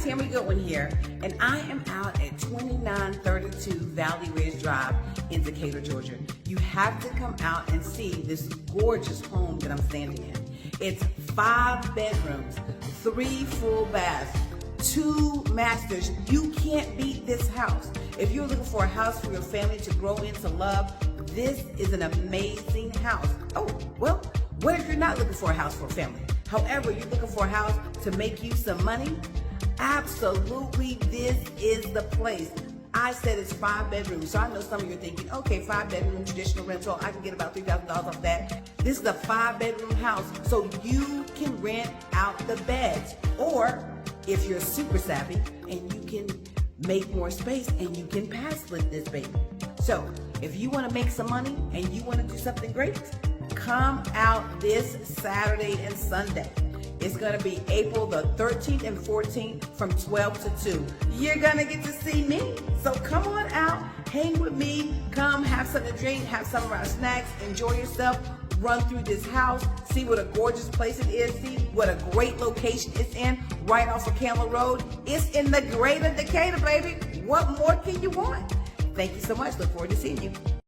Tammy Goodwin here, and I am out at 2932 Valley Ridge Drive in Decatur, Georgia. You have to come out and see this gorgeous home that I'm standing in. It's 5 bedrooms, 3 full baths, 2 masters. You can't beat this house. If you're looking for a house for your family to grow into love, this is an amazing house. Oh, well, what if you're not looking for a house for a family? However, you're looking for a house to make you some money? Absolutely, this is the place. I said it's 5 bedrooms, so I know some of you are thinking, okay, 5 bedroom traditional rental, I can get about $3,000 off that. This is a 5 bedroom house, so you can rent out the beds. Or if you're super savvy and you can make more space and you can pass lift this baby. So if you want to make some money and you want to do something great, come out this Saturday and Sunday. It's going to be April the 13th and 14th from 12 to 2. You're going to get to see me. So come on out, hang with me, come have something to drink, have some of our snacks, enjoy yourself, run through this house, see what a gorgeous place it is, see what a great location it's in, right off of Camel Road. It's in the greater Decatur, baby. What more can you want? Thank you so much. Look forward to seeing you.